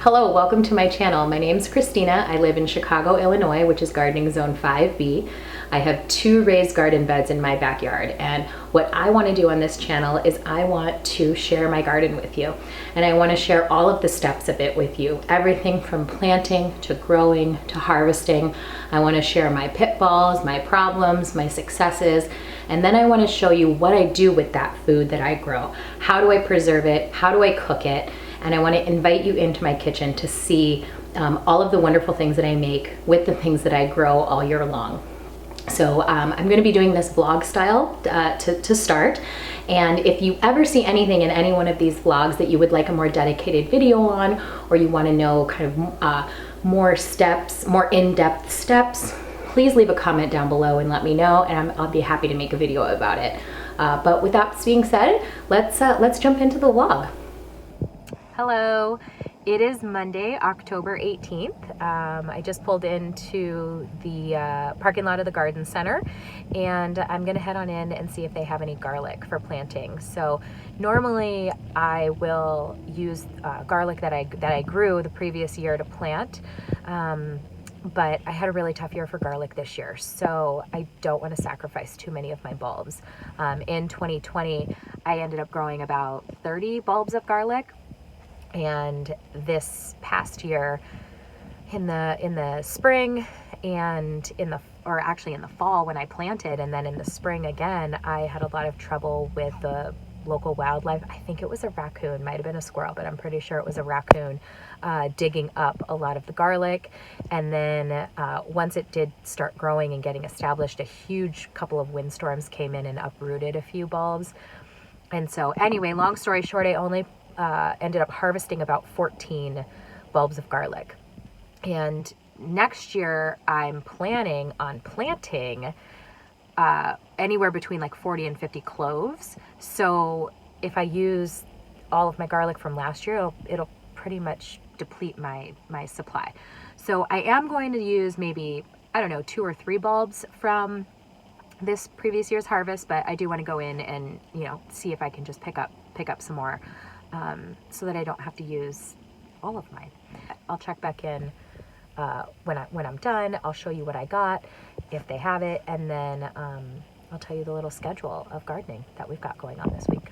Hello, welcome to my channel. My name's Christina. I live in Chicago, Illinois, which is gardening zone 5B. I have 2 raised garden beds in my backyard, and what I want to do on this channel is I want to share my garden with you, and I want to share all of the steps of it with you. Everything from planting to growing to harvesting. I want to share my pitfalls, my problems, my successes, and then I want to show you what I do with that food that I grow. How do I preserve it? How do I cook it? And I want to invite you into my kitchen to see all of the wonderful things that I make with the things that I grow all year long. So I'm going to be doing this vlog style to start. And if you ever see anything in any one of these vlogs that you would like a more dedicated video on, or you want to know kind of more steps, more in-depth steps, please leave a comment down below and let me know, and I'll be happy to make a video about it. But with that being said, let's jump into the vlog. Hello, it is Monday, October 18th. I just pulled into the parking lot of the garden center, and I'm gonna head on in and see if they have any garlic for planting. So normally I will use garlic that I grew the previous year to plant, but I had a really tough year for garlic this year, so I don't want to sacrifice too many of my bulbs. In 2020, I ended up growing about 30 bulbs of garlic. And this past year, in the spring and in the fall when I planted, and then in the spring again, I had a lot of trouble with the local wildlife. I think it was a raccoon, might have been a squirrel, but I'm pretty sure it was a raccoon digging up a lot of the garlic. And then once it did start growing and getting established, a huge couple of windstorms came in and uprooted a few bulbs. And so anyway, long story short, I only ended up harvesting about 14 bulbs of garlic. And next year I'm planning on planting anywhere between like 40 and 50 cloves. So if I use all of my garlic from last year, it'll pretty much deplete my supply. So I am going to use maybe, I don't know, 2 or 3 bulbs from this previous year's harvest, but I do want to go in and, you know, see if I can just pick up some more, so that I don't have to use all of mine. I'll check back in when I'm done. I'll show you what I got, if they have it, and then I'll tell you the little schedule of gardening that we've got going on this week.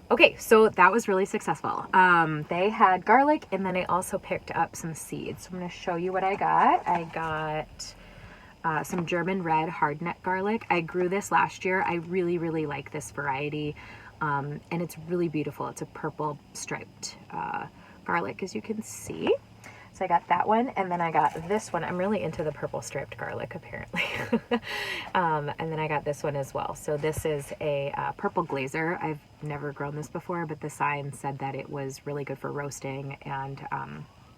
Okay, so that was really successful. They had garlic, and then I also picked up some seeds. So I'm going to show you what I got. I got some German red hardneck garlic. I grew this last year. I really, really like this variety, and it's really beautiful. It's a purple striped garlic, as you can see. So I got that one, and then I got this one. I'm really into the purple striped garlic, apparently. And then I got this one as well. So this is a purple glazer. I've never grown this before, but the sign said that it was really good for roasting and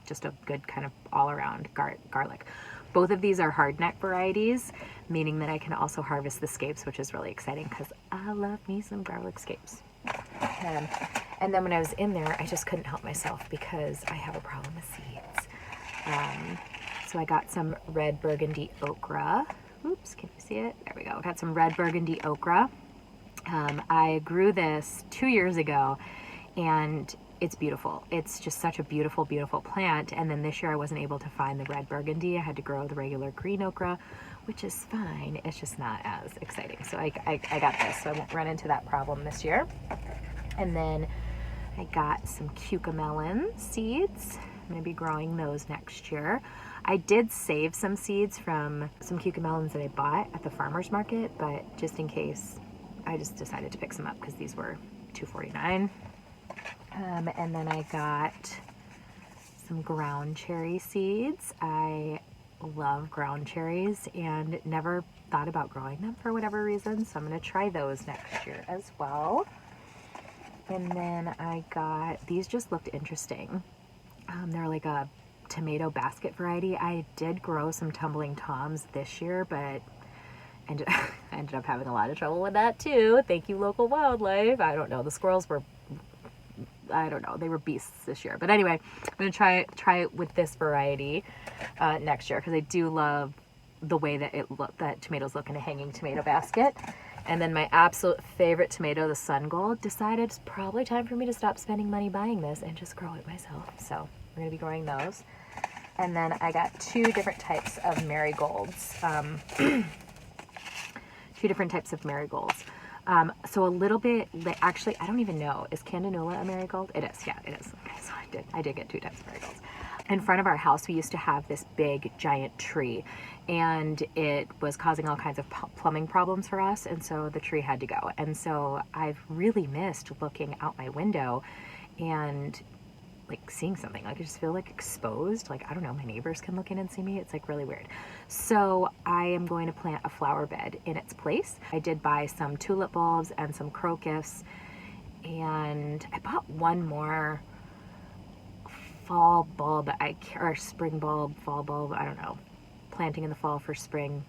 just a good kind of all-around garlic. Both of these are hardneck varieties, meaning that I can also harvest the scapes, which is really exciting because I love me some garlic scapes. And then when I was in there, I just couldn't help myself because I have a problem with seeds. So I got some red burgundy okra. Oops, can you see it? There we go. Got some red burgundy okra. I grew this 2 years ago, and it's beautiful. It's just such a beautiful, beautiful plant. And then this year I wasn't able to find the red burgundy. I had to grow the regular green okra, which is fine. It's just not as exciting. So I got this, so I won't run into that problem this year. And then I got some cucamelon seeds. I'm going to be growing those next year. I did save some seeds from some cucamelons that I bought at the farmer's market, but just in case, I just decided to pick some up because these were $2.49. And then I got some ground cherry seeds. I love ground cherries and never thought about growing them for whatever reason, so I'm going to try those next year as well. And then I got, these just looked interesting. They're like a tomato basket variety. I did grow some tumbling toms this year, but ended up having a lot of trouble with that too. Thank you, local wildlife. I don't know, the squirrels were I don't know, they were beasts this year. But anyway, I'm gonna try it with this variety next year, because I do love the way that tomatoes look in a hanging tomato basket. And then my absolute favorite tomato, the Sun Gold, decided it's probably time for me to stop spending money buying this and just grow it myself. So we're gonna be growing those. And then I got two different types of marigolds. So a little bit, actually, I don't even know. Is Candanula a marigold? It is, yeah, it is. Okay, so I did get two types of marigolds. In front of our house, we used to have this big, giant tree, and it was causing all kinds of plumbing problems for us, and so the tree had to go. And so I've really missed looking out my window and like seeing something. Like I just feel like exposed. Like, I don't know, my neighbors can look in and see me. It's like really weird. So I am going to plant a flower bed in its place. I did buy some tulip bulbs and some crocus, and I bought one more fall bulb, or spring bulb, fall bulb, I don't know, planting in the fall for spring,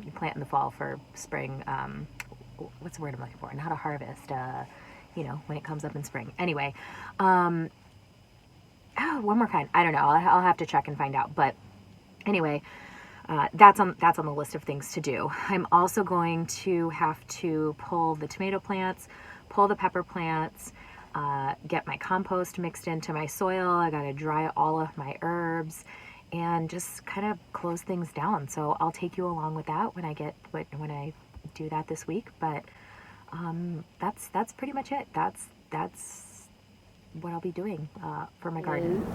you plant in the fall for spring, what's the word I'm looking for? Not a harvest, you know, when it comes up in spring. Anyway, one more kind. I don't know. I'll have to check and find out. But anyway, that's on the list of things to do. I'm also going to have to pull the tomato plants, pull the pepper plants, get my compost mixed into my soil. I got to dry all of my herbs and just kind of close things down. So I'll take you along with that when I do that this week. But that's pretty much it. That's what I'll be doing for my garden.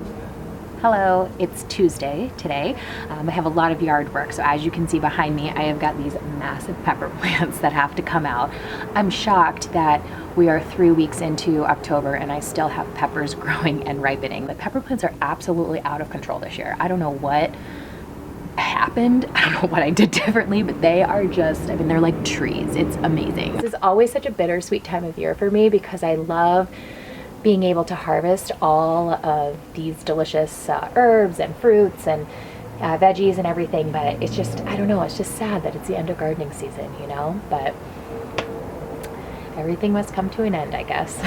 Hello, it's Tuesday today. I have a lot of yard work, so as you can see behind me, I have got these massive pepper plants that have to come out. I'm shocked that we are 3 weeks into October and I still have peppers growing and ripening. The pepper plants are absolutely out of control this year. I don't know what happened. I don't know what I did differently, but they are just, I mean, they're like trees. It's amazing. This is always such a bittersweet time of year for me because I love being able to harvest all of these delicious herbs and fruits and veggies and everything, but it's just, I don't know, it's just sad that it's the end of gardening season, you know, but everything must come to an end, I guess.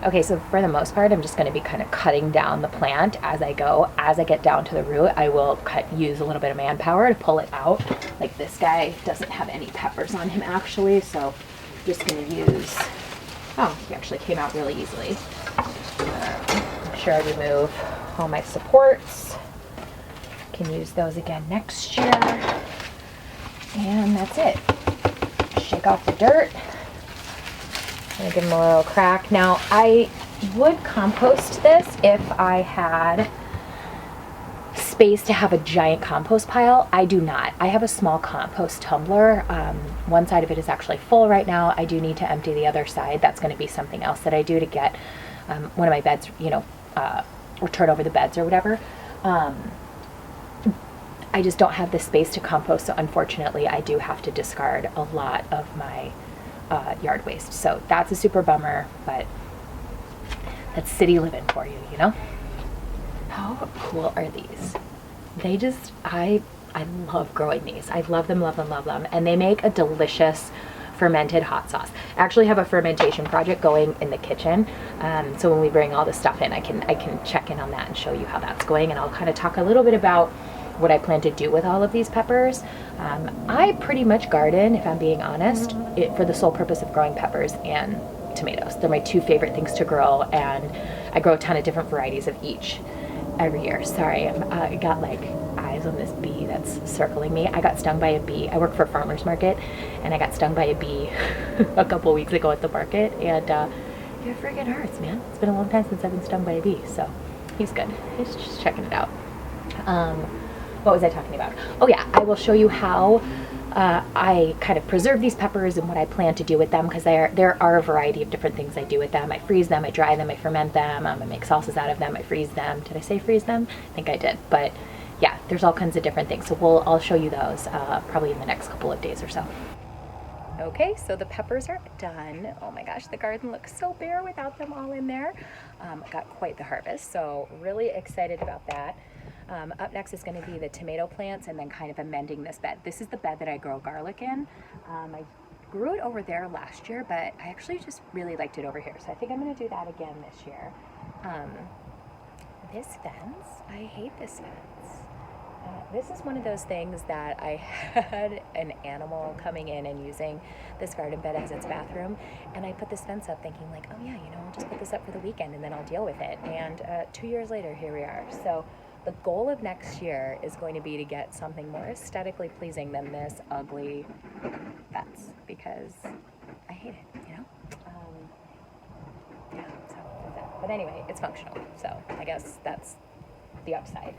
Okay, so for the most part, I'm just going to be kind of cutting down the plant as I go. As I get down to the root, I will use a little bit of manpower to pull it out. Like this guy doesn't have any peppers on him actually, so I'm just going to use, oh, he actually came out really easily. I'm sure I remove all my supports. Can use those again next year. And that's it. Shake off the dirt. I'm gonna give them a little crack. Now, I would compost this if I had space to have a giant compost pile. I do not. I have a small compost tumbler. One side of it is actually full right now. I do need to empty the other side. That's gonna be something else that I do to get one of my beds, you know, or turn over the beds or whatever. I just don't have the space to compost, so unfortunately I do have to discard a lot of my yard waste. So that's a super bummer, but that's city living for you, you know? How cool are these? They just, I love growing these. I love them, love them, love them. And they make a delicious fermented hot sauce. I actually have a fermentation project going in the kitchen. So when we bring all this stuff in, I can check in on that and show you how that's going. And I'll kind of talk a little bit about what I plan to do with all of these peppers. I pretty much garden, if I'm being honest, for the sole purpose of growing peppers and tomatoes. They're my two favorite things to grow, and I grow a ton of different varieties of each every year. Sorry, I got like eyes on this bee that's circling me. I got stung by a bee. I work for a farmer's market, and I got stung by a bee a couple weeks ago at the market, and it friggin' hurts, man. It's been a long time since I've been stung by a bee, so he's good. He's just checking it out. What was I talking about? Oh yeah, I will show you how I kind of preserve these peppers and what I plan to do with them, because there are a variety of different things I do with them. I freeze them, I dry them, I ferment them, I make salsas out of them, I freeze them. Did I say freeze them? I think I did, but yeah, there's all kinds of different things. So I'll show you those probably in the next couple of days or so. Okay, so the peppers are done. Oh my gosh, the garden looks so bare without them all in there. Got quite the harvest, so really excited about that. Up next is going to be the tomato plants and then kind of amending this bed. This is the bed that I grow garlic in. I grew it over there last year, but I actually just really liked it over here. So I think I'm going to do that again this year. This fence, I hate this fence. This is one of those things that I had an animal coming in and using this garden bed as its bathroom, and I put this fence up thinking like, oh yeah, you know, I'll just put this up for the weekend and then I'll deal with it. And 2 years later, here we are. So the goal of next year is going to be to get something more aesthetically pleasing than this ugly fence, because I hate it, you know? Yeah, so that's that. But anyway, it's functional, so I guess that's the upside.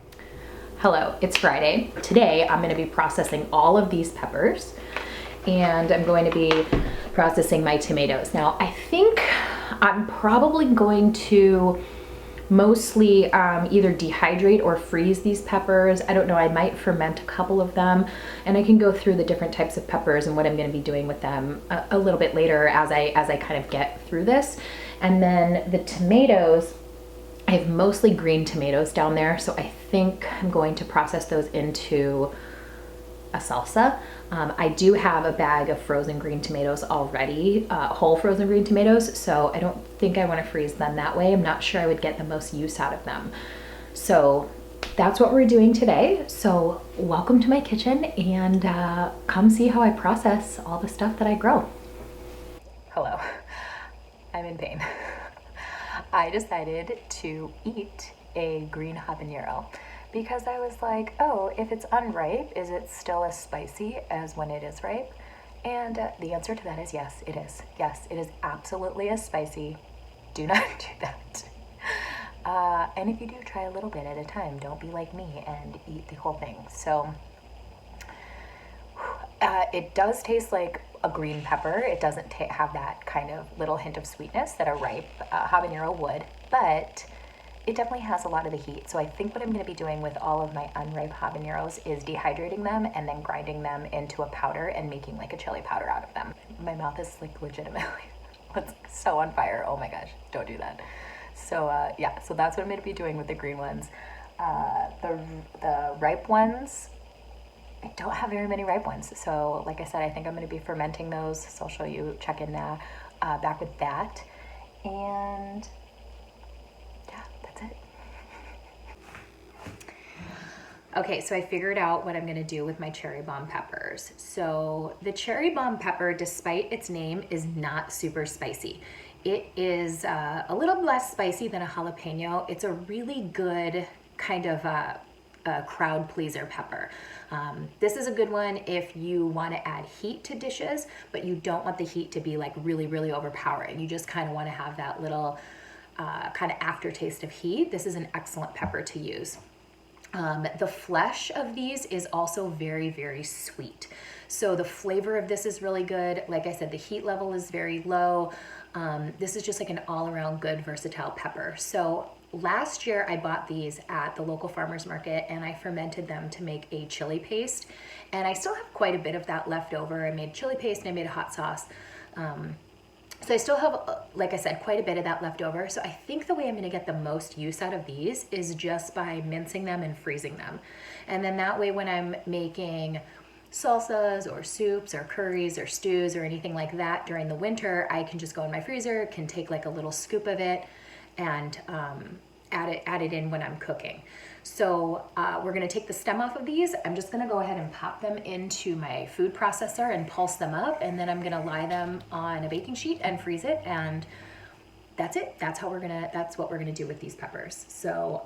Hello, it's Friday. Today I'm going to be processing all of these peppers, and I'm going to be processing my tomatoes. Now I think I'm probably going to mostly either dehydrate or freeze these peppers. I don't know, I might ferment a couple of them, and I can go through the different types of peppers and what I'm going to be doing with them a little bit later as I kind of get through this. And then the tomatoes, I have mostly green tomatoes down there, so I think I'm going to process those into a salsa. I do have a bag of frozen green tomatoes already, whole frozen green tomatoes, so I don't think I want to freeze them that way. I'm not sure I would get the most use out of them. So that's what we're doing today. So welcome to my kitchen, and come see how I process all the stuff that I grow. Hello, I'm in pain. I decided to eat a green habanero because I was like, oh, if it's unripe, is it still as spicy as when it is ripe? And the answer to that is yes, it is. Yes, it is absolutely as spicy. Do not do that. And if you do, try a little bit at a time. Don't be like me and eat the whole thing. So it does taste like a green pepper. It doesn't have that kind of little hint of sweetness that a ripe habanero would, but it definitely has a lot of the heat. So I think what I'm going to be doing with all of my unripe habaneros is dehydrating them and then grinding them into a powder and making like a chili powder out of them. My mouth is like legitimately it's so on fire. Oh my gosh, don't do that. So yeah, so that's what I'm going to be doing with the green ones. The ripe ones, I don't have very many ripe ones. So like I said, I think I'm going to be fermenting those. So I'll show you, check in back with that. And yeah, that's it. Okay, so I figured out what I'm going to do with my cherry bomb peppers. So the cherry bomb pepper, despite its name, is not super spicy. It is a little less spicy than a jalapeno. It's a really good kind of a crowd pleaser pepper. This is a good one if you want to add heat to dishes, but you don't want the heat to be like really, really overpowering. You just kind of want to have that little kind of aftertaste of heat. This is an excellent pepper to use. The flesh of these is also very, very sweet. So the flavor of this is really good. Like I said, the heat level is very low. This is just like an all-around good, versatile pepper. So last year I bought these at the local farmer's market and I fermented them to make a chili paste. And I still have quite a bit of that left over. I made chili paste and I made a hot sauce. So I still have, like I said, quite a bit of that left over. So I think the way I'm going to get the most use out of these is just by mincing them and freezing them. And then that way when I'm making salsas or soups or curries or stews or anything like that during the winter, I can just go in my freezer, can take like a little scoop of it and add it in when I'm cooking. So we're gonna take the stem off of these. I'm just gonna go ahead and pop them into my food processor and pulse them up, and then I'm gonna lie them on a baking sheet and freeze it, and that's it. That's what we're gonna do with these peppers. So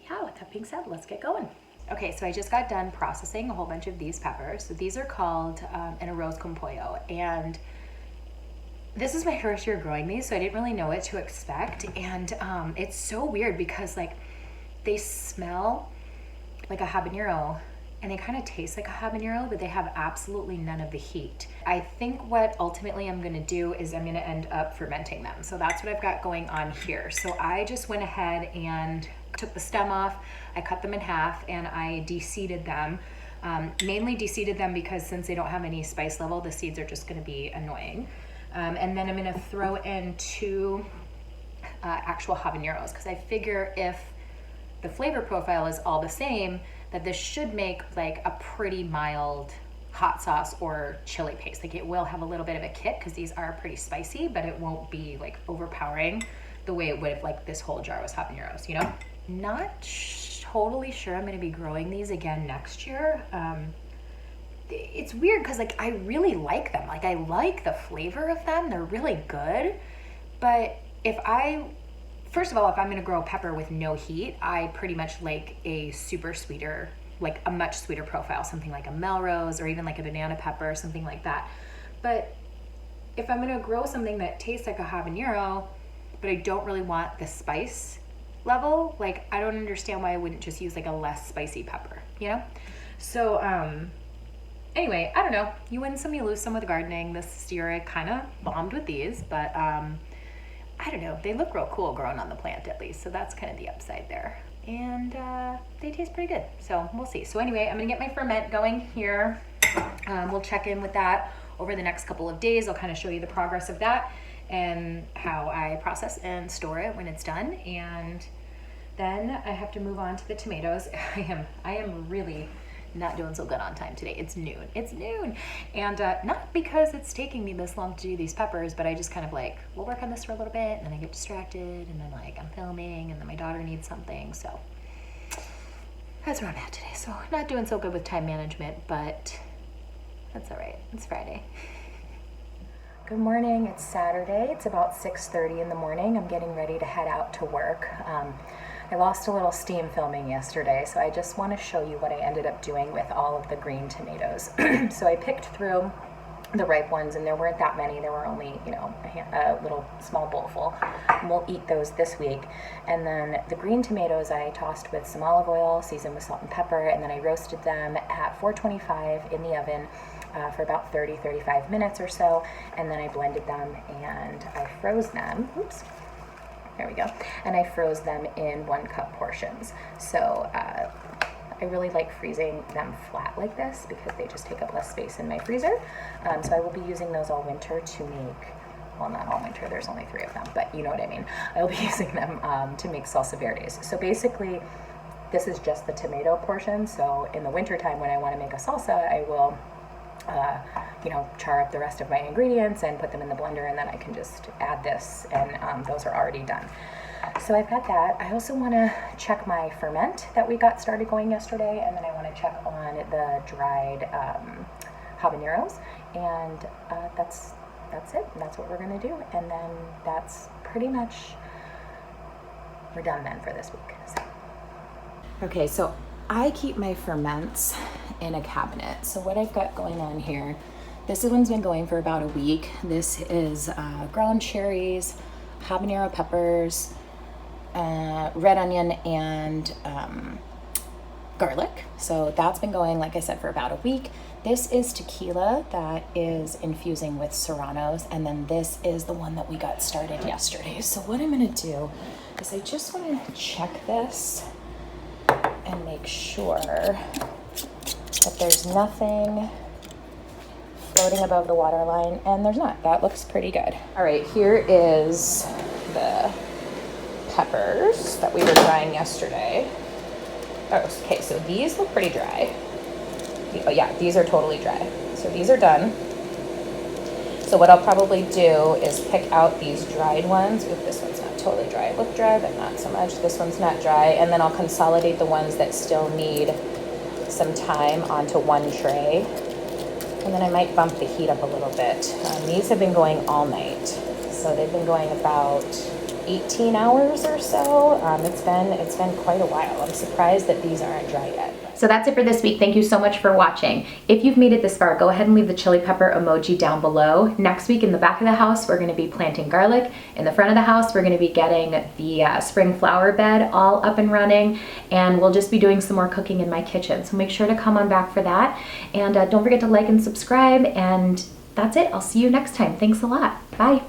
yeah, with that being said, let's get going. Okay, so I just got done processing a whole bunch of these peppers. So these are called an arroz con pollo, and this is my first year growing these, so I didn't really know what to expect. And it's so weird because like they smell like a habanero and they kind of taste like a habanero, but they have absolutely none of the heat. I think what ultimately I'm gonna do is I'm gonna end up fermenting them. So that's what I've got going on here. So I just went ahead and took the stem off, I cut them in half and I de-seeded them. Mainly deseeded them because since they don't have any spice level, the seeds are just gonna be annoying. And then I'm gonna throw in 2 actual habaneros, because I figure if the flavor profile is all the same, that this should make like a pretty mild hot sauce or chili paste. Like it will have a little bit of a kick because these are pretty spicy, but it won't be like overpowering the way it would if like this whole jar was habaneros, you know? Not totally sure I'm gonna be growing these again next year. It's weird because like I really like them. Like I like the flavor of them. They're really good. But first of all, if I'm gonna grow a pepper with no heat, I pretty much like a super sweeter, like a much sweeter profile, something like a Melrose or even like a banana pepper, something like that. But if I'm gonna grow something that tastes like a habanero, but I don't really want the spice level, like I don't understand why I wouldn't just use like a less spicy pepper, you know? So anyway, I don't know, you win some, you lose some with gardening. This year I kind of bombed with these, but I don't know, they look real cool growing on the plant at least, so that's kind of the upside there. And they taste pretty good, so we'll see. So anyway, I'm gonna get my ferment going here. We'll check in with that over the next couple of days. I'll kind of show you the progress of that and how I process and store it when it's done. And then I have to move on to the tomatoes. I am really not doing so good on time today. It's noon. And not because it's taking me this long to do these peppers, but I just kind of like, we'll work on this for a little bit and then I get distracted and then like I'm filming and then my daughter needs something. So that's where I'm at today. So not doing so good with time management, but that's all right. It's Friday. Good morning, it's Saturday. It's about 6:30 in the morning. I'm getting ready to head out to work. I lost a little steam filming yesterday, so I just want to show you what I ended up doing with all of the green tomatoes. So I picked through the ripe ones, and there weren't that many. There were only, you know, a little small bowl full. And we'll eat those this week. And then the green tomatoes I tossed with some olive oil, seasoned with salt and pepper, and then I roasted them at 425 in the oven for about 30-35 minutes or so. And then I blended them and I froze them. Oops. There we go. And I froze them in 1 cup portions. So I really like freezing them flat like this because they just take up less space in my freezer. So I will be using those all winter to make, well, not all winter, there's only 3 of them, but you know what I mean. I will be using them to make salsa verdes. So basically, this is just the tomato portion. So in the winter time when I want to make a salsa, I will you know, char up the rest of my ingredients and put them in the blender, and then I can just add this, and those are already done. So I've got that. I also want to check my ferment that we got started going yesterday, and then I want to check on the dried habaneros, and that's it. And that's what we're going to do, and then that's pretty much, we're done then for this week. So. Okay, so I keep my ferments in a cabinet. So what I've got going on here, this one's been going for about a week. This is ground cherries, habanero peppers, red onion, and garlic. So that's been going, like I said, for about a week. This is tequila that is infusing with serranos, and then this is the one that we got started yesterday. So what I'm gonna do is I just wanna check this and make sure that there's nothing floating above the water line, and there's not. That looks pretty good. All right, here is the peppers that we were drying yesterday. Oh, okay, so these look pretty dry. Oh yeah, these are totally dry. So these are done. So what I'll probably do is pick out these dried ones. Oop, this one's not totally dry. It looked dry, but not so much. This one's not dry. And then I'll consolidate the ones that still need some time onto one tray. And then I might bump the heat up a little bit. These have been going all night. So they've been going about 18 hours or so. It's been quite a while. I'm surprised that these aren't dry yet. So that's it for this week. Thank you so much for watching. If you've made it this far, go ahead and leave the chili pepper emoji down below. Next week in the back of the house, we're gonna be planting garlic. In the front of the house, we're gonna be getting the spring flower bed all up and running, and we'll just be doing some more cooking in my kitchen. So make sure to come on back for that. And don't forget to like and subscribe, and that's it. I'll see you next time. Thanks a lot. Bye.